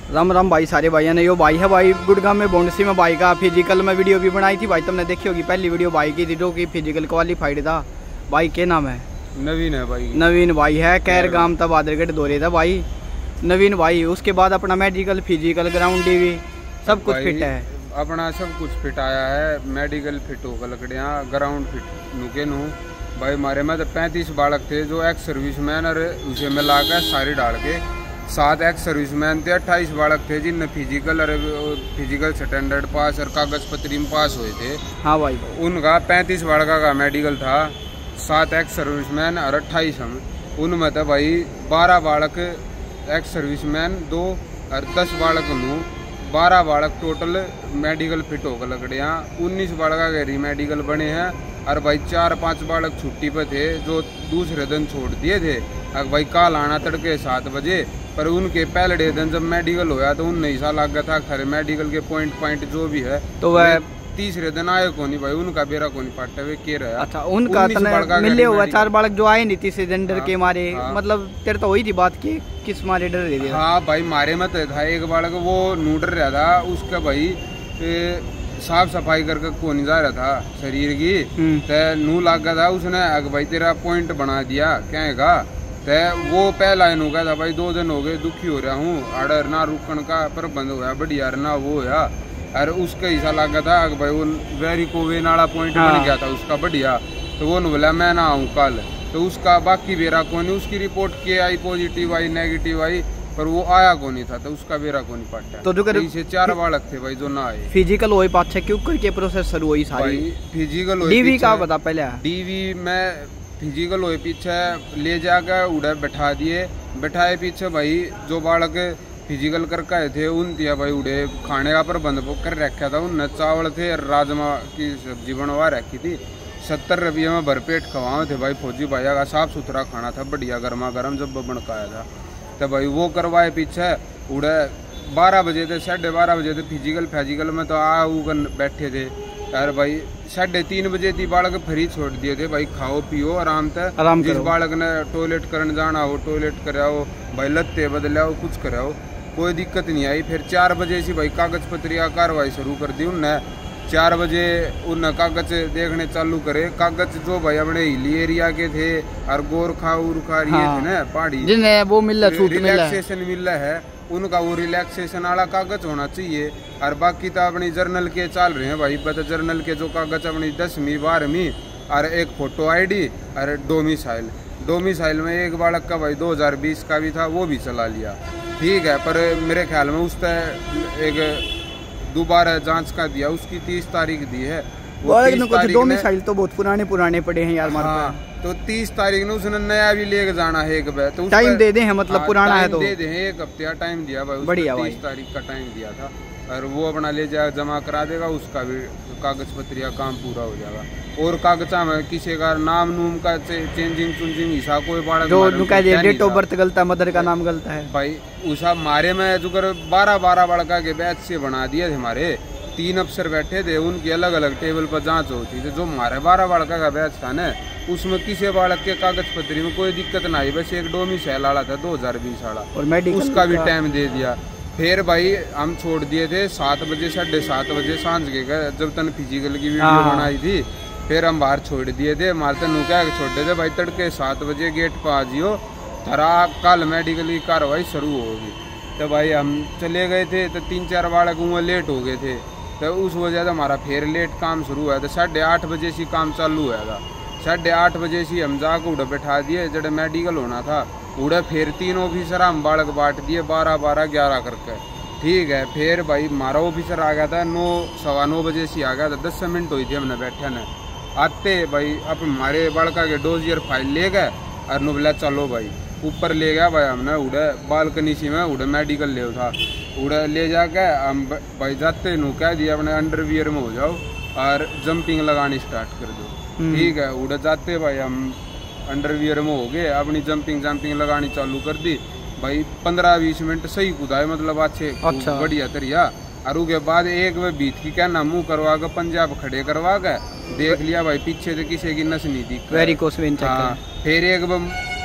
राम राम भाई सारे भाइयों ने। यो भाई है भाई गुड़गांव में बोंडसी में भाई का फिजिकल में वीडियो भी बनाई थी भाई, तुमने देखी होगी पहली वीडियो भाई की थी जो कि फिजिकल क्वालिफाइड था। भाई क्या नाम है? नवीन है भाई। नवीन भाई है कैर गांव था बादरगढ़ दौरे था भाई नवीन भाई। उसके बाद अपना मेडिकल फिजिकल ग्राउंड डीवी सब कुछ फिट है, अपना सब कुछ फिट आया है। मेडिकल फिट होगा लकड़ियाँ, ग्राउंड फिट नुके नू भाई। हमारे में तो 35 बालक थे जो एक्स सर्विसमैन और उसे मिला कर सारी डाल के 7 एक्स सर्विसमैन थे। 28 बालक थे जिनने फिजिकल स्टैंडर्ड पास और कागज पत्री में पास हुए थे। हाँ भाई। उनका 35 बालका का मेडिकल था, 7 एक्स सर्विसमैन और 28 हम। उनमें तो भाई 12 बालक एक्स सर्विसमैन 2 और 10 बालक नू 12 बालक टोटल मेडिकल फिट होकर लकड़ियाँ। 19 बालका के री मेडिकल बने हैं और भाई 4-5 बालक छुट्टी पे थे जो दूसरे दिन छोड़ दिए थे। अब भाई कल आना तड़के 7 बजे, पर उनके पहले दिन जब मेडिकल होया तो उन नहीं सा लग था खरे मेडिकल के पॉइंट जो भी है तो वह तीसरे दिन आए को नहीं भाई। उनका बेरा को नहीं पाटे हुए के रहा। अच्छा, उनका मिले हुआ 4 बालक जो आए नहीं तीसरे दिन डर के मारे। मतलब तेरे तो वही थी बात की किस मारे डर रही थी? हाँ भाई मारे में तो था एक बालक वो नूडर रहा था, उसका भाई साफ सफाई करके को नहीं जा रहा था शरीर की ते नू लगा था उसने। अग भाई तेरा पॉइंट बना दिया कहेगा ते वो पहला इन हो गया था भाई। 2 दिन हो गए दुखी हो रहा हूँ, आर्डर ना रुकन का प्रबंध होया बढ़िया ना वो होया। और उसका हिस्सा लगा था अग भाई वो वेरी कोवे नाला पॉइंट बन गया था उसका बढ़िया। तो वो बोला मैं ना आऊँ कल, तो उसका बाकी बेरा को नहीं। उसकी रिपोर्ट के आई पॉजिटिव आई नेगेटिव आई, पर वो आया को नहीं था तो उसका बेरा को नहीं पाटा। तो जो से 4 बालक थे भाई जो ना आए। फिजिकल हुई पाछे क्यों करके प्रोसेस शुरू हुई सारी? फिजिकल डीवी का बता पहले। डीवी में फिजिकल हुए पीछे ले जाकर उड़े बैठा दिए, बैठाए पीछे भाई जो बालक फिजिकल करके आए थे उन दिया भाई उड़े खाने का प्रबंध कर रखा था। उनने चावल थे राजमा की सब्जी बनवा रखी थी। 70 रुपये में भरपेट खवाए थे भाई। फौजी भैया का साफ सुथरा खाना था बढ़िया गर्मा गर्म जब बनकाया था तो भाई वो करवाए पीछे उड़े 12 बजे थे 12:30 बजे थे। फिजिकल में तो उगन बैठे थे यार भाई। 3:30 बजे थी बालक फ्री छोड़ दिए थे भाई, खाओ पियो आराम से। जिस बालक ने टॉयलेट करने जाना हो टॉयलेट कराओ भाई, लत्ते बदलाओ कुछ कराओ, कोई दिक्कत नहीं आई। फिर 4 बजे से भाई कागज पत्री का कार्रवाई शुरू कर दी उनने। 4 बजे उन कागज देखने चालू करे। कागज जो भाई अपने हिली एरिया के थे और गोरखा उरखा थे ना पहाड़ी जिन्हें वो मिल रिलैक्सेशन मिल है उनका वो रिलैक्सेशन वाला कागज होना चाहिए। और बाकी तो अपनी जर्नल के चल रहे हैं भाई। बता जर्नल के जो कागज अपनी 10वीं 12वीं और एक फोटो ID और डोमिसाइल में एक बालक का भाई 2020 का भी था वो भी चला लिया। ठीक है, पर मेरे ख्याल में उस एक दोबारा जांच का दिया, उसकी 30 तारीख दी है। डोमिसाइल तो बहुत पुराने पड़े हैं यार। हाँ, तो 30 तारीख ने उसने नया भी लेके जाना है एक बार। तो टाइम दे दे हैं मतलब पुराना है तो दे दे 1 हफ्ते का टाइम दिया भाई। बढ़िया 30 तारीख का टाइम दिया था और वो अपना ले जाए जमा करा देगा, उसका भी कागज पत्री का काम पूरा हो जाएगा। और कागजा में किसी का नाम नूम का चेंजिंग हिस्सा कोई बालक जो डेट ऑफ बर्थ गलत है, मदर का नाम गलत है भाई। उसा मारे में जो 12 बालका के बैच से बना दिए थे हमारे। 3 अफसर बैठे थे, उनकी अलग अलग टेबल पर जांच होती थी। जो हमारे 12 बालका का बैच था न उसमें किसी बालक के कागज पत्री में कोई दिक्कत ना आई। बस एक डोमिसाइल वाला था 2020 वाला, और उसका भी टाइम दे दिया। फिर भाई हम छोड़ दिए थे 7 बजे 7:30 बजे सांझ के जब तन फिजिकल की वीडियो बनाई थी। फिर हम बाहर छोड़ दिए थे। मारते नु क्या छोड़ थे भाई तड़के 7 बजे गेट पर आ जियो, थरा कल मेडिकल की कार्रवाई शुरू होगी। तो भाई हम चले गए थे तो 3-4 बालक वहाँ लेट हो गए थे, तो उस वजह से हमारा फिर लेट काम शुरू हुआ था। 8:30 बजे से काम चालू हुआ था। 8:30 बजे से हम जाकर उड़े बैठा दिए जड़े मेडिकल होना था। उड़े फिर 3 ऑफिसर हम बालक बांट दिए 12-12-11 करके। ठीक है, फिर भाई हमारा ऑफिसर आ गया था 9 सवा 9 बजे से आ गया था। 10 मिनट हुई थी हमने बैठे न आते भाई। अब हमारे बालका के डोजियर फाइल ले गए और नु बोला चलो भाई ऊपर ले गया भाई। हमने उड़े बालकनी सी में उड़े मेडिकल ले था। उड़े ले जाके हम भाई जाते नु कह दिया अपने अंडरवियर में हो जाओ और जंपिंग लगानी स्टार्ट कर दो। ठीक है, उड़े जाते भाई हम अंडरवियर में हो गए, अपनी जंपिंग लगानी चालू कर दी भाई। 15-20 मिनट सही कूदाए मतलब अच्छे बढ़िया तरिया। और उसके बाद एक वे बीत की क्या मुँह करवा के पंजाब खड़े करवा के देख लिया भाई पीछे से किसी की नस नहीं थी। Varicose vein check. फिर एक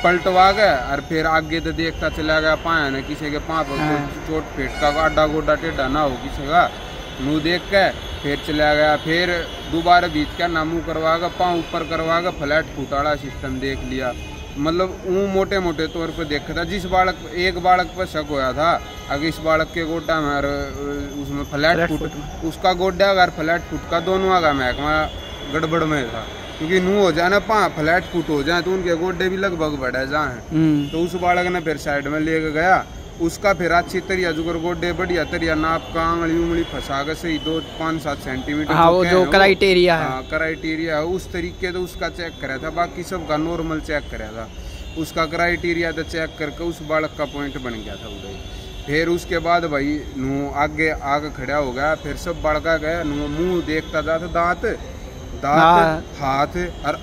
पलटवा गया और फिर आगे तो देखता चला गया पाया ने किसी के पाँव पर चोट पेट का आडा गोडा टेढ़ा ना हो किसी का मुँह देख के फिर चला गया। फिर दोबारा बीच का ना मुँह करवा गया, पाँव ऊपर करवा गया, फ्लैट फुट वाला सिस्टम देख लिया। मतलब वो मोटे मोटे तौर पर देखा था। जिस बालक एक बालक पर शक होया था अगर इस बालक के गोड्डा में उसमें फ्लैट फुट, उसका गोड्डा अगर फ्लैट फुट का दोनों आगा महकमा गड़बड़ में था, क्योंकि नू हो जाए ना पाँ फ्लैट फुट हो जाए तो उनके गोड्डे भी लगभग बढ़े जाए। तो उस बालक ने फिर साइड में ले गया, उसका फिर अच्छी तरिया जुगर गोड्डे बढ़िया तरिया नाप का आंगली उंगली फंसा के सही 2-5-7 सेंटीमीटर वो जो क्राइटेरिया है, क्राइटेरिया उस तरीके तो उसका चेक करा था। बाकी सबका नॉर्मल चेक करा था, उसका क्राइटेरिया तो चेक करके उस बालक का पॉइंट बन गया था उधर। फिर उसके बाद भाई नू आगे खड़ा हो गया। फिर सब बालका गया, नू मुँह देखता था, दांत हाथ और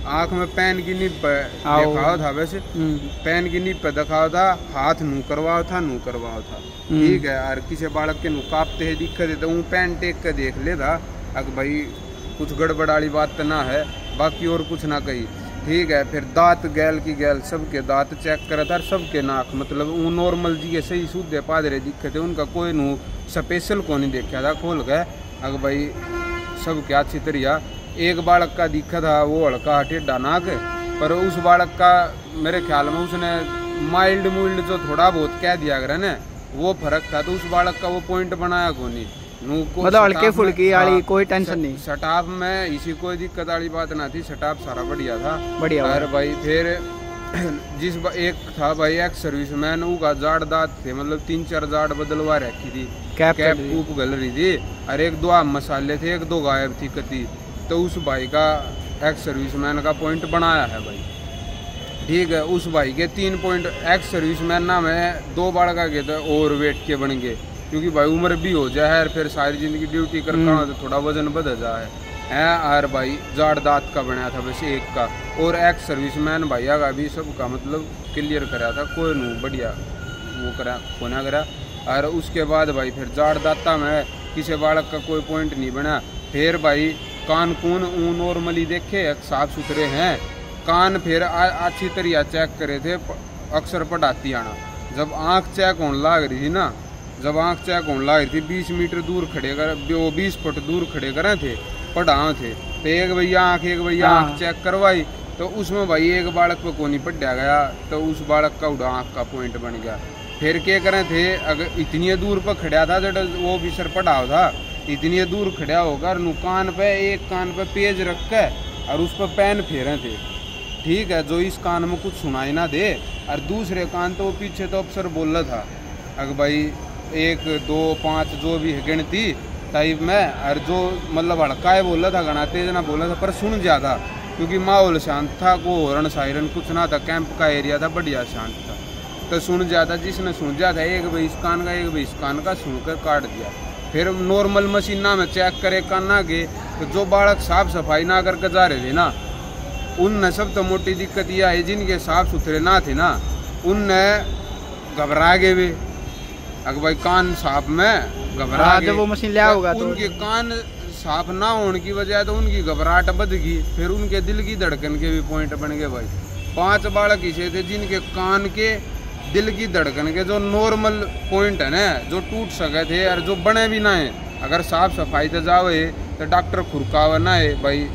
आँख में पेन की नीब दिखाओ था, वैसे पेन की नीब पे दिखाओ था, हाथ नू करवाओ था ठीक है। और किसी बालक के नू कांपते है दिक्कत है तो वो पेन टेक के देख लेता अगर भाई कुछ गड़बड़ वाली बात तो ना है, बाकी और कुछ ना कही ठीक है। फिर दांत गैल की गैल सबके दांत चेक करा था, सबके नाक मतलब वो नॉर्मल जी सही शुद्ध पादरे दिक्कत है, उनका कोई नू स्पेशल को नहीं देखा था खोल गए अगर भाई सब क्या अच्छी तरिया। एक बालक का दिखा था वो हल्का टेढ़ा नाक, पर उस बालक का मेरे ख्याल में उसने माइल्ड जो थोड़ा बहुत कह दिया अगर ना वो फर्क था, तो उस बालक का वो पॉइंट बनाया को नहीं मतलब हल्के फुल्की वाली कोई टेंशन नहीं। सटाप में इसी कोई दिक्कत वाली बात ना थी, सटाप सारा बढ़िया था बढ़िया। और भाई फिर एक था भाई एक सर्विसमैन का जाड़ दांत थे, मतलब 3-4 जाड़ बदलवा रखी थी, कैप कूप गल रही थी और 1-2 मसाले थे, 1-2 गायब थी कती। तो उस भाई का एक्स सर्विसमैन का पॉइंट बनाया है भाई ठीक है। उस भाई के 3 पॉइंट एक्स सर्विसमैन नाम है, 2 बालका के तो ओवर वेट के बन गए, क्योंकि भाई उम्र भी हो जाए और फिर सारी जिंदगी ड्यूटी करता तो थोड़ा वजन बढ़ जाए है। और भाई जाड़ दांत का बनाया था वैसे एक का, और एक्स सर्विसमैन भैया का भी सबका मतलब क्लियर कराया था, कोई नू बढ़िया वो करा कोना करा। और उसके बाद भाई फिर जाड़ दाता में किसी बालक का कोई पॉइंट नहीं बना। फिर भाई कान कून नॉर्मली देखे साफ सुथरे हैं, कान फिर अच्छी तरह चेक करे थे, अक्सर पढ़ाती आना। जब आँख चेक होने लग रही थी ना, जब आँख चेक होने लग रही थी 20 मीटर दूर खड़े कर, 20 फुट दूर खड़े करे थे पढ़ाओ थे, तो एक भैया आँख चेक करवाई, तो उसमें भाई एक बालक पे को नहीं पढ़ा गया, तो उस बालक का उड़ा आँख का पॉइंट बन गया। फिर क्या करे थे अगर इतनी दूर पर खड़ा था जब वो भी सर पढ़ाओ था, इतनी दूर खड़ा होकर कान पे एक कान पे पेज रख के और उस पर पेन फेरे थे ठीक है, जो इस कान में कुछ सुनाई ना दे, और दूसरे कान तो पीछे तो अफसर बोल रहा था अगर भाई 1, 2, 5 जो भी है गिनती टाइप में, और जो मतलब हड़काए बोल रहा था घना तेज ना बोल रहा था, पर सुन ज्यादा क्योंकि माहौल शांत था, को हॉर्न सायरन कुछ ना था, कैंप का एरिया था बढ़िया शांत था, तो सुन जाता जिसने सुन जाता एक भाई इस कान का एक भाई इस कान का सुनकर काट दिया। फिर नॉर्मल मशीना में चेक करे कान ना के, तो जो बालक साफ सफाई ना करके जा रहे थे ना उनने सब तो मोटी दिक्कत यह है, जिनके साफ सुथरे ना थे ना उनने घबरा गए वे अगर भाई कान साफ में घबरा गए, वो मशीन लिया होगा तो उनके कान साफ ना होने की वजह तो उनकी घबराहट बढ़ गई, फिर उनके दिल की धड़कन के भी पॉइंट बन गए भाई। 5 बालक ऐसे थे जिनके कान के दिल की धड़कन के जो नॉर्मल पॉइंट है ना जो टूट सके थे और जो बने भी ना है, अगर साफ सफाई से जावे तो डॉक्टर खुरकावे ना है भाई,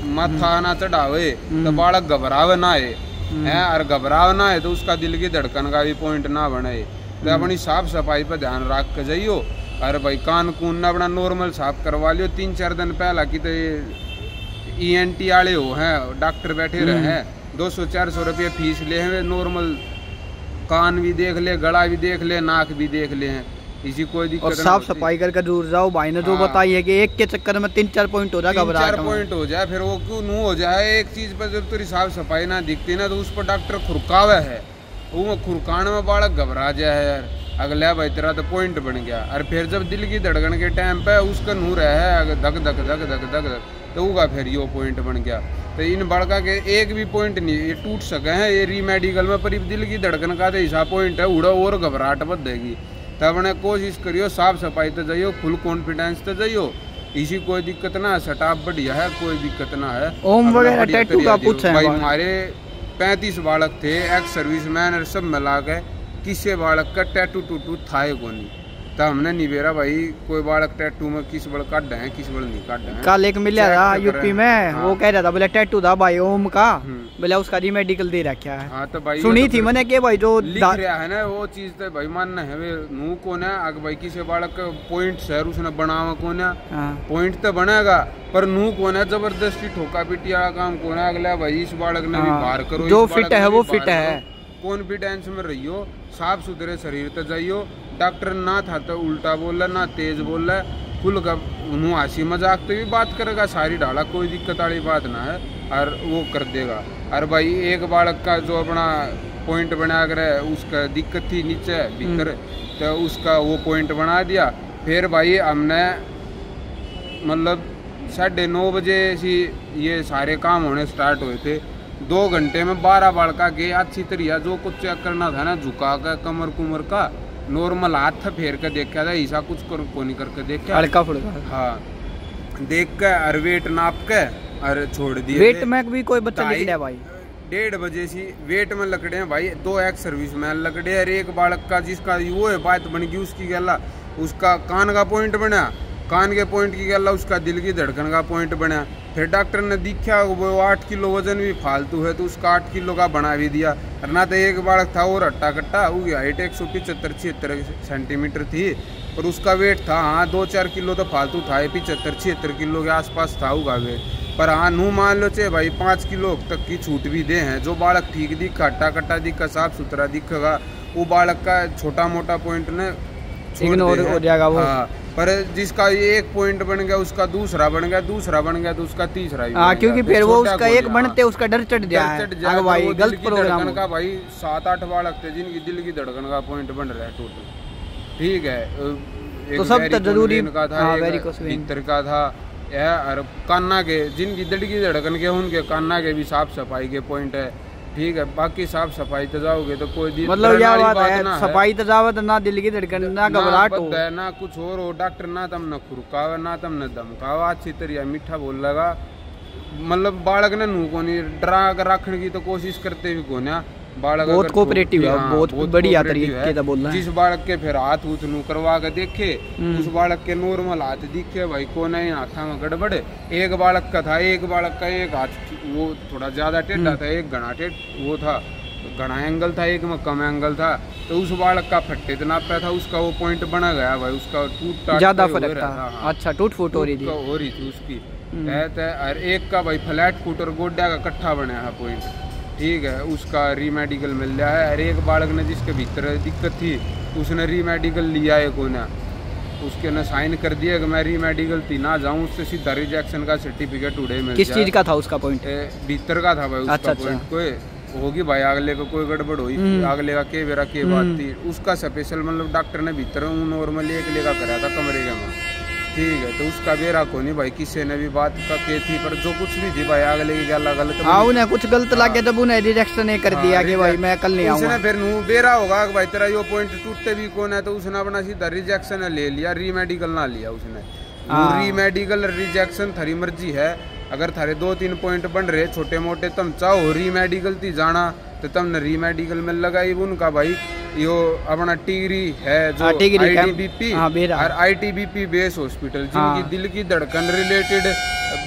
माथा ना चढ़ावे तो बालक घबरावे ना है और घबरावे ना है तो उसका दिल की धड़कन का भी पॉइंट ना बने। तो अपनी साफ सफाई पर ध्यान रख के जाइयो, और भाई कान कून ना अपना नॉर्मल साफ करवा लियो। 3-4 दिन पहला की तो ENT वाले हो हैं डॉक्टर बैठे रहे हैं, 200-400 रुपये फीस ले हैं, नॉर्मल कान भी देख ले, गला भी देख ले, नाक भी देख ले हैं, इसी कोई दिक्कत और साफ सफाई करके दूर जाओ। भाई ने जो बताई है कि एक के चक्कर में 3-4 पॉइंट हो जाए, 3-4 पॉइंट हो जाए, फिर वो क्यों नू हो जाए एक चीज पर जब तेरी साफ सफाई ना दिखती ना तो उस पर डॉक्टर खुरकावे है, वो खुरकाने में बालक घबरा जाए यार, अगला भाई तेरा तो पॉइंट बन गया। और फिर जब दिल की धड़कन के टाइम पे उसका नूर है धक धक धक धक धक धक तो होगा फिर यो पॉइंट बन गया। तो इन बड़का के एक भी पॉइंट नहीं ये टूट सके हैं, ये रीमेडिकल में पर दिल की धड़कन का तो ऐसा पॉइंट है उड़ा और घबराहट बढ़ देगी। तब ने कोशिश करियो साफ सफाई तो जाइयो, फुल कॉन्फिडेंस तो जाइयो, इसी कोई दिक्कत ना है, सटाप बढ़िया है, कोई दिक्कत ना है। ओम वगैरह टैटू का पूछा है भाई हमारे 35 बालक थे, एक्स सर्विसमैन और सब मिला के किसी बालक का टैटू टूटू था को नहीं। तो हमने निबेरा भाई कोई बालक टैटू में किस बड़ काट है किस बड़ नहीं काट है। कल एक मिला था यूपी में, वो कह रहा था बोले टैटू था भाई ओम का, बोले उसका रीमेडिकल दे रखा है। हाँ तो भाई सुनी थी मैंने कि भाई जो लिख रहा है ना वो चीज तो भाई मानना है वे नू को ना अगर भाई किसी बालक का पॉइंट है उसने बनावा को ना पॉइंट तो बनेगा पर नू को ना जबरदस्ती ठोका पीटी वाला काम को ना अगला भाई इस बालक ने भी बाहर करो, जो फिट है वो फिट है, कॉन्फिडेंस में रहियो, साफ सुथरे शरीर तक जाइयो। डॉक्टर ना था तो उल्टा बोल रहा ना तेज बोल रहा, खुल का हंसी मजाक तो भी बात करेगा, सारी डाला कोई दिक्कत वाली बात ना है और वो कर देगा। और भाई एक बालक का जो अपना पॉइंट बना कर उसका दिक्कत थी नीचे भीतर तो उसका वो पॉइंट बना दिया। फिर भाई हमने मतलब 9:30 बजे से ये सारे काम होने स्टार्ट हुए थे। 2 घंटे में 12 बालका के अच्छी तरह जो कुछ चेक करना था ना, झुका का कमर कुमर का नॉर्मल हाथ था फेर के देखा था, ऐसा कुछ को नहीं करके देखा हल्का फुल्का हाँ देख के और वेट नाप के और छोड़ दिए। वेट में भी कोई बच्चा लिख दिया भाई 1:30 बजे से वेट में लकड़े हैं भाई, 2 एक्स सर्विसमैन लकड़े और एक बालक का जिसका वो है बात बन गई उसकी गला उसका कान का पॉइंट बना, कान के पॉइंट की गला उसका दिल की धड़कन का पॉइंट बना। फिर डॉक्टर ने दिखा वो 8 किलो वजन भी फालतू है तो उसका 8 किलो का बना भी दिया। और ना तो एक बालक था वो रट्टा कट्टा हो गया, हाइट 175-76 सेंटीमीटर थी और उसका वेट था हाँ 2-4 किलो तो फालतू था, 75-76 किलो के आसपास था होगा वेट। पर हाँ नू मान लो चे भाई 5 किलो तक की छूट भी दे हैं। जो बालक ठीक दिखा हट्टा कट्टा दिखा साफ सुथरा दिखेगा वो बालक का छोटा मोटा पॉइंट ने इग्नोर हो जाएगा वो। हाँ, पर जिसका एक पॉइंट बन गया उसका दूसरा बन गया, दूसरा बन गया तो उसका तीसरा ही हाँ, क्योंकि फिर वो उसका एक बनते उसका डर चढ़ जाए भाई गलत प्रोग्राम का। भाई 7-8 बालक थे जिनकी दिल की धड़कन का पॉइंट बन रहा है टोटल, ठीक है। तो सब तो जरूरी का था, भीतर का था और कान्ना के जिनकी दिल की धड़कन के उनके कान्ना के भी साफ सफाई के पॉइंट है, ठीक है। बाकी साफ सफाई तो जाओगे तो कोई मतलब यह बात है सफाई तो जाओ ना दिल की धड़कन ना घबराहट हो ना कुछ और हो। डॉक्टर ना तम न खुरकावा ना तम न धमकावा, अच्छी तरह मीठा बोल लगा। मतलब बालक ने नू को नहीं डरा कर रखने की तो कोशिश करते भी को ना बालक बहुत कोऑपरेटिव है, बहुत बढ़िया तरीके से बोल रहा है। जिस बालक के फिर हाथ उथ नू करवा के देखे उस बालक के नॉर्मल हाथ दिखे भाई को नहीं हाथा में गड़बड़। एक बालक का था, एक बालक का एक हाथ वो थोड़ा ज्यादा टेढ़ा था, एक घना टेढ़ वो था घना एंगल था, एक में कम एंगल था। तो उस बालक का फट्टे इतना पे था उसका वो पॉइंट बना गया भाई, उसका टूट ज्यादा फर्क था। अच्छा टूट फूट हो रही थी उसकी और एक का भाई फ्लैट फुट और गोड्डा का कट्ठा बना है पॉइंट, ठीक है। उसका रीमेडिकल मिल रहा है। और एक बालक ने जिसके भीतर दिक्कत थी उसने रीमेडिकल लिया है को ना, उसके ने साइन कर दिया कि मैं रीमेडिकल थी ना जाऊं, उससे सीधा रिजेक्शन का सर्टिफिकेट उड़े मिल। किस चीज का था उसका पॉइंट? भीतर का था भाई उसका। अच्छा, पॉइंट कोई होगी भाई अगले को कोई गड़बड़ हुई अगले का के बेरा के बात थी उसका स्पेशल मतलब डॉक्टर ने भीतर नॉर्मली एक लेगा कराया था कमरे के में, ठीक है। तो उसका बेरा को नहीं भाई किसी ने भी बात का के थी पर जो कुछ भी थी भाई अगले की गला गलत उन्हें कुछ गलत लगे तब उन्हें रिजेक्शन कर दिया कि भाई मैं कल नहीं आऊंगा। उसने फिर नू बेरा होगा कि भाई तेरा यो पॉइंट टूटते भी कौन है तो उसने अपना सीधा रिजेक्शन ले लिया, रीमेडिकल ना लिया उसने। रीमेडिकल रिजेक्शन थारी मर्जी है, अगर थारे 2-3 पॉइंट बन रहे छोटे मोटे तुम चाहो रीमेडिकल थी जाना तो तुमने रीमेडिकल में लगाई उनका भाई यो अपना टिगरी है जो ITBP और ITBP बेस हॉस्पिटल जिनकी दिल की धड़कन रिलेटेड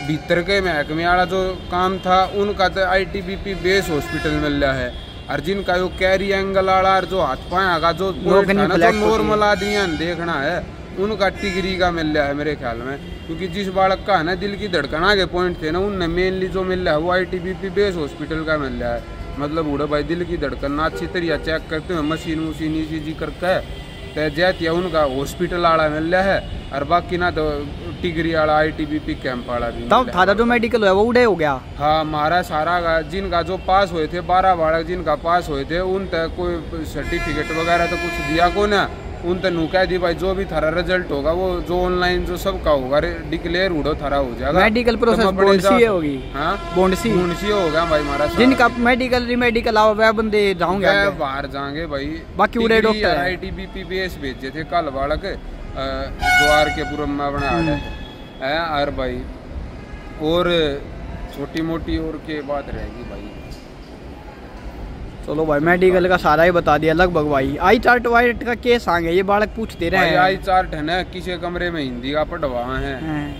भीतर के महकमे वाला जो काम था उनका तो ITBP बेस हॉस्पिटल मिल रहा है। और जिनका यो कैरी एंगल वाला जो हाथ पाया का जो नॉर्मल आदमी देखना है उनका टिगरी का मिल रहा है मेरे ख्याल में, क्योंकि जिस बालक का है ना दिल की धड़कन आगे पॉइंट थे ना उनने मेनली जो मिल रहा है वो ITBP बेस हॉस्पिटल का मिल रहा है। मतलब उड़े भाई दिल की धड़कन ना अच्छी तरह चेक करते हैं मशीन ECG करके तो जैत या उनका हॉस्पिटल वाला मिल रहा है और बाकी ना तो टिगरी वाला ITBP कैंप वाला भी। तब था जो मेडिकल है वो उड़े हो गया। हाँ हमारा सारा जिनका जो पास हुए थे 12 बालक जिनका पास हुए थे उन तक कोई सर्टिफिकेट वगैरह तो कुछ दिया को ना, उन तक नू कह दी भाई जो भी थारा रिजल्ट होगा वो जो ऑनलाइन जो सबका होगा डिक्लेयर उड़ो थारा हो जाएगा। मेडिकल प्रोसेस बोंडसी होगी। हाँ बोंडसी होगा भाई हमारा जिनका मेडिकल रीमेडिकल आओ वह बंदे जाओगे बाहर जाएंगे भाई। बाकी उड़े डॉक्टर ITBP बेस भेजे थे कल बालक द्वार के पूर्व में बना है और भाई और छोटी मोटी और के बात रहेगी भाई चलो भाई मेडिकल का सारा ही बता दिया लगभग भाई। आई चार्ट वाइट का केस आ गया, ये बालक पूछते रहे। आई चार्ट है ना, किसी कमरे में हिंदी का पढ़वा है,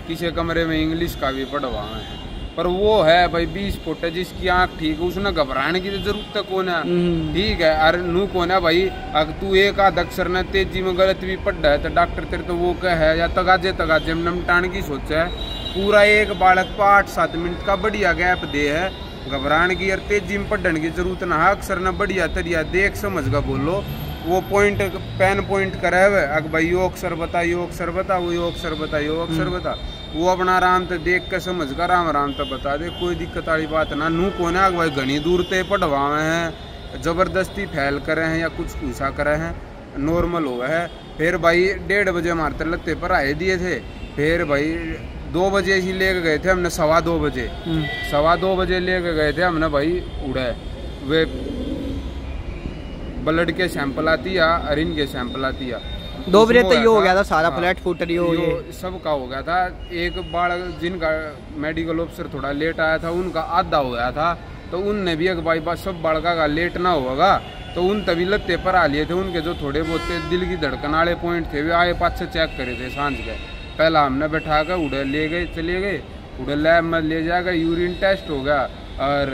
किसी कमरे में इंग्लिश का भी पढ़वा है, पर वो है भाई 20 फुट जिसकी आंख ठीक है, उसने घबराने की तो जरूरत है कौन है। ठीक है, अरे नू कौन है भाई, अगर तू एक आध अक्षर ने तेजी में गलत भी पढ़ है तो डॉक्टर तेरे तो वो कह है या तगाजे तगाजे में नमटाने की सोचा है। पूरा एक बालक पर 8-7 मिनट का बढ़िया गैप दे है, घबराने की और तेजी में पढ़ने की जरूरत ना है। अक्षर न बढ़िया तरिया देख समझ का बोलो, वो पॉइंट पेन पॉइंट करे हुए अगर भाई यो अक्षर बता, यो अक्षर बता, वो यो अक्षर बता, यो अक्षर बता, वो अपना आराम से देख के समझ कर आराम से बता दे, कोई दिक्कत वाली बात ना। नू को ना भाई घनी दूर ते पढ़वावे हैं, जबरदस्ती फैल करे हैं या कुछ पूछा करे हैं, नॉर्मल हुआ है। फिर भाई 1:30 बजे मारते लगते पर आए दिए थे। फिर भाई 2 बजे ही लेके गए थे हमने, 2:15 बजे, 2:15 बजे लेके गए थे हमने भाई उड़े। वे ब्लड के सैंपल आती या अरिन के सैंपल आती या 2 बजे तक हो गया था सारा फ्लैट फुटर ये सब का हो गया था। एक बार जिनका मेडिकल ऑफिसर थोड़ा लेट आया था उनका आधा हो गया था, तो उनने भी एक भाई सब बालका का लेट ना होगा तो उन तभी लत्ते पर आ लिए थे। उनके जो थोड़े बहुत दिल की धड़कन वाले पॉइंट थे वे आए पाँच चेक करे थे सांझ के। पहला हमने बैठा कर उड़े ले गए, चले गए उड़े लैब में ले जाकर यूरिन टेस्ट हो गया और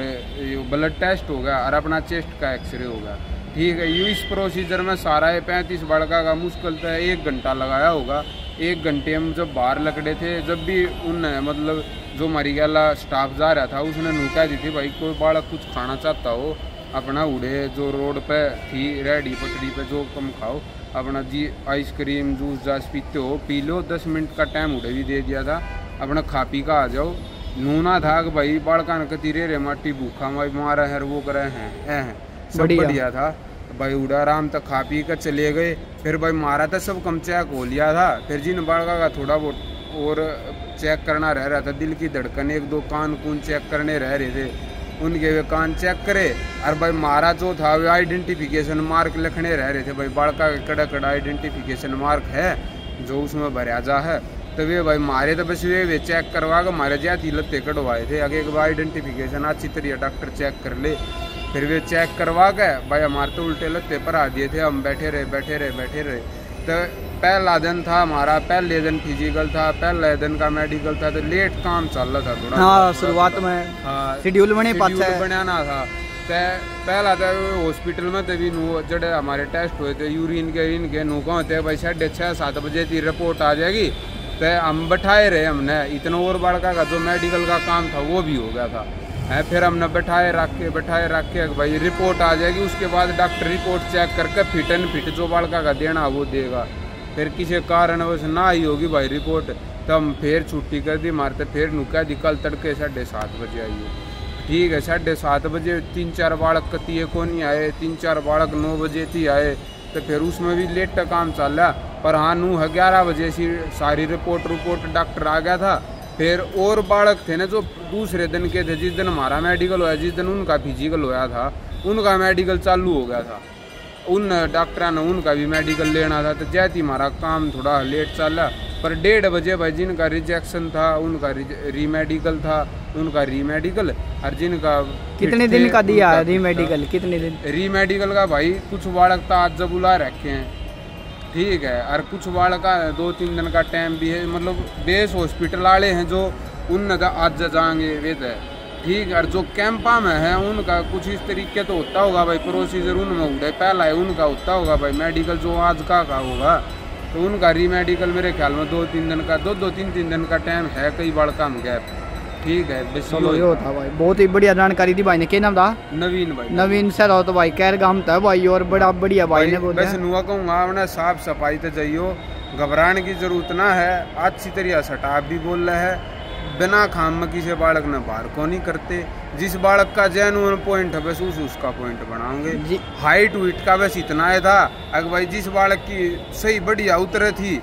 ब्लड टेस्ट हो गया और अपना चेस्ट का एक्सरे हो गया। ठीक है, इस प्रोसीजर में सारा 35 बालका का मुश्किल था 1 घंटा लगाया होगा। 1 घंटे हम जब बाहर लकड़े थे, जब भी उन मतलब जो हमारी गला स्टाफ जा रहा था उसने नुका दी थी भाई कोई बालक कुछ खाना चाहता हो अपना उड़े जो रोड पे थी रेडी पटड़ी पे जो कम खाओ अपना जी आइसक्रीम जूस जास पीते हो पी लो। 10 मिनट का टाइम उड़े भी दे दिया था, अपना खा पी का आ जाओ। नूना था कि भाई बालका कतीरे रे माटी भूखा भाई मारा है वो करे हैं सब बढ़िया था भाई। उड़ा आराम तक खा पी कर चले गए। फिर भाई मारा था सब कम चेक हो लिया था। फिर जिन बालका का थोड़ा बहुत और चेक करना रह रहा था, दिल की धड़कन 1-2 कान कून चेक करने रह रहे थे, उनके वे कान चेक करे। और भाई मारा जो था वे आइडेंटिफिकेशन मार्क लिखने रह रहे थे भाई, बालका के कड़ा कड़ा आइडेंटिफिकेशन मार्क है जो उसमें भरा जा है। तो वे भाई मारे तो बस वे चेक करवा कर मारे जाती लत्ते कटवाए थे। आगे एक बार आइडेंटिफिकेशन अच्छी तरह डॉक्टर चेक कर ले। फिर वे चेक करवा के भाई हमारे तो उल्टे लत्ते पर आ दिए थे। हम बैठे रहे। तो पहला दिन था हमारा, पहले दिन फिजिकल था, पहले दिन का मेडिकल था, तो लेट काम चल रहा था थोड़ा। हाँ, शुरुआत में शेड्यूल बनाना था। तो पहला था हॉस्पिटल में तभी जड़े हमारे टेस्ट हुए थे यूरिन के इनके नूका होते भाई 6:30-7 बजे की रिपोर्ट आ जाएगी। तो हम बैठाए रहे हमने इतना और बालका का जो मेडिकल का काम था वो भी हो गया था। फिर हमने बैठाए रख के भाई रिपोर्ट आ जाएगी। उसके बाद डॉक्टर रिपोर्ट चेक करके फिट एंड फिट जो बालका का देना वो देगा। फिर किसी कारणवश ना ही होगी भाई रिपोर्ट तो हम फिर छुट्टी कर दी मारते। फिर नुका दी कल तड़के 7:30 बजे आइए। ठीक है, 7:30 बजे 3-4 बालक कतिए को नहीं आए, 3-4 बालक 9 बजे थी आए। तो फिर उसमें भी लेट का काम चल रहा। पर हाँ 9-11 बजे से सारी रिपोर्ट डॉक्टर आ गया था। फिर और बालक थे ना जो दूसरे दिन के थे, जिस दिन हमारा मेडिकल होया, जिस दिन उनका फिजिकल होया था उनका मेडिकल चालू हो गया था। उन डॉक्टर ने उनका भी मेडिकल लेना था। तो जैसे हमारा काम थोड़ा लेट चला। पर 1:30 बजे भाई जिनका रिजेक्शन था उनका रीमेडिकल था, उनका रीमेडिकल। और जिनका कितने दिन का दिया है रीमेडिकल? कितने दिन रीमेडिकल का भाई कुछ बालक तो आज जब बुला रखे हैं। ठीक है, और कुछ बालक का 2-3 दिन का टाइम भी है। मतलब बेस हॉस्पिटल वाले हैं जो उन आज जाएंगे वे तो ठीक। और जो कैंपा में है उनका कुछ इस तरीके तो होता होगा भाई प्रोसीजर उनमें उड़े पहला है उनका होता होगा भाई मेडिकल जो आज का होगा। तो उनका रीमेडिकल मेरे ख्याल में 2-3 दिन का 2-3 दिन का टाइम है कई बालका में गैप। ठीक है, चलो ये होता भाई। बहुत ही बढ़िया जानकारी दी भाई ने। क्या नाम था? नवीन भाई। नवीन सर हो तो भाई कैर गाम था भाई और बड़ा बढ़िया भाई ने बोला। बस नुआ कहूँगा अपना साफ सफाई तो जाइयो, घबराने की जरूरत ना है। अच्छी तरह सटाफ भी बोल रहे है, बिना खाम में किसी बालक ने बाहर को नहीं करते। जिस बालक का जेन्युइन पॉइंट है बस उसका पॉइंट बनाओगे। हाइट वेट का बस इतना है था। अगर भाई जिस बालक की सही बढ़िया उतरे थी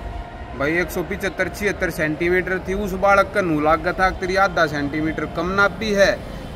भाई 175-76 सेंटीमीटर थी, उस बालक का नू लाग था तेरी आधा सेंटीमीटर कम नापी है।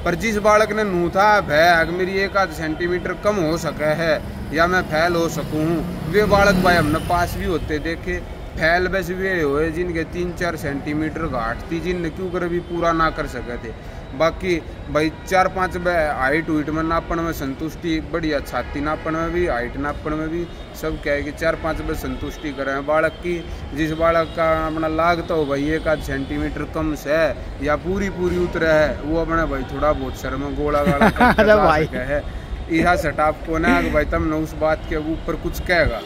पर जिस बालक ने नू था भै अगर मेरी 1-8 सेंटीमीटर कम हो सके है या मैं फैल हो सकूँ, वे बालक भाई हमने पास भी होते देखे। फैल बस वे हुए जिनके 3-4 सेंटीमीटर घाट थी, जिनने क्यों कर भी पूरा ना कर सके थे। बाकी भाई 4-5 हाइट हुईट में नापण में संतुष्टि बढ़िया, छाती नापण में भी, हाइट नापण में भी सब क्या है कि 4-5 में संतुष्टि करें बालक की। जिस बालक का अपना लागता हो भाई 1-8 सेंटीमीटर कम से या पूरी उतरे है, वो अपने भाई थोड़ा बहुत सर में गोला गाला है यह सेटअप को ना भाई तुमने उस बात के ऊपर कुछ कहेगा,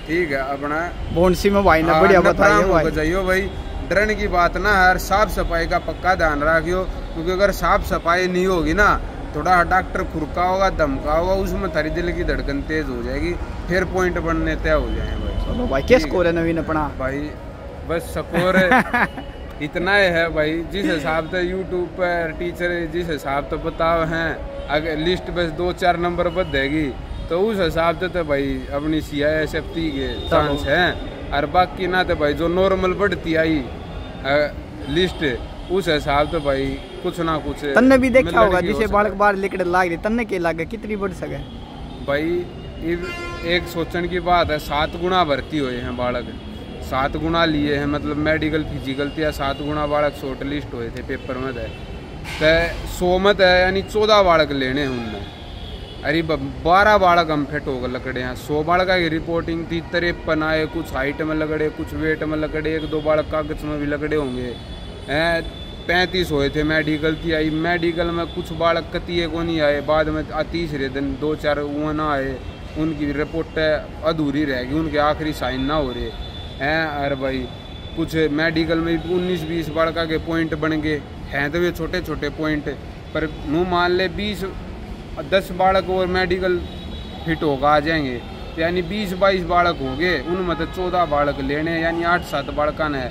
ठीक है। अपना बोनसी में भाई ने बढ़िया बताइयो भाई, डरने की बात ना है, साफ सफाई का पक्का ध्यान रखियो, क्योंकि अगर साफ सफाई नहीं होगी ना, थोड़ा डॉक्टर खुरका होगा, धमका होगा, उसमें थारी दिल की धड़कन तेज हो जाएगी, फिर पॉइंट बनने तय हो जाए भाई। चलो भाई, क्या स्कोर है नवीन अपना? भाई बस स्कोर इतना है भाई, जिस हिसाब से यूट्यूब पर टीचर जिस हिसाब से बताओ हैं, अगर लिस्ट बस 2-4 नंबर बढ़ेगी तो उस हिसाब से तो भाई अपनी CISF के चांस हैं, और बाकी ना तो भाई जो नॉर्मल बढ़ती आई लिस्ट उस हिसाब से भाई कुछ ना कुछ तन्ने भी देखा होगा, जिसे बालक बाहर लिकड़ लाग रही तन्ने के लागे कितनी बढ़ सके भाई। एक सोचने की बात है, 7 गुना भर्ती हुए हैं बालक, 7 गुना लिए हैं, मतलब मेडिकल फिजिकल थे 7 गुना बालक शॉर्ट लिस्ट हुए थे पेपर में थे, 100 में है यानी 14 बालक लेने हैं उनने, अरे 12 बालक हम फिट होकर लकड़े हैं। 100 बालक की रिपोर्टिंग थी, 53 आए, कुछ हाइट में लगड़े, कुछ वेट में लगड़े, 1-2 बालक कागज में भी लगड़े होंगे, 35 हुए थे मेडिकल की आई। मेडिकल में कुछ बालक कतिये को नहीं आए, बाद में तीसरे दिन 2-4 वो ना आए, उनकी रिपोर्ट अधूरी रहेगी, उनके आखिरी साइन ना हो रहे हैं। अरे भाई कुछ मेडिकल में 19-20 बालका के पॉइंट बन गए हैं, तो ये छोटे छोटे पॉइंट, पर नू मान ले 10 बालक और मेडिकल फिट होगा आ जाएंगे, यानी 20-22 बालक हो गए, उनमें तो 14 बालक लेने, यानी 8-7 बालका ने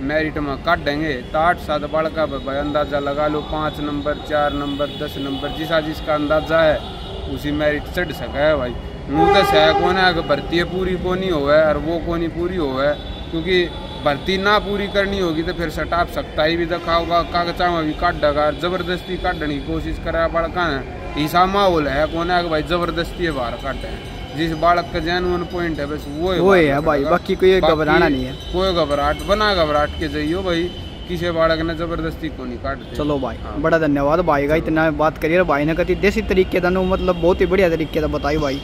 मेरिट में काट देंगे, तो 8-7 बालका भाई अंदाज़ा लगा लो, 5 नंबर 4 नंबर 10 नंबर जिसका अंदाज़ा है उसी मेरिट चढ़ सका है भाई। नू तो सह कौन है, अगर भर्ती पूरी को नहीं हो है और वो को नहीं पूरी हो है, क्योंकि भर्ती ना पूरी करनी होगी तो फिर सटाप सकता ही भी देखा होगा, कागजा में भी काट देगा, जबरदस्ती काटने की कोशिश करा बालका ने, ऐसा माहौल है कौन है कि भाई जबरदस्ती बाहर काटे हैं। जिस बालक का जेन्युइन पॉइंट है बस वो है भाई, बाकी कोई घबराना नहीं है, कोई घबराहट के जाइयो भाई, किसी बालक ने जबरदस्ती को नहीं काटते। चलो भाई बड़ा धन्यवाद भाई का, इतना बात करिए भाई ने कभी देसी तरीके का मतलब बहुत ही बढ़िया तरीके का बताई भाई।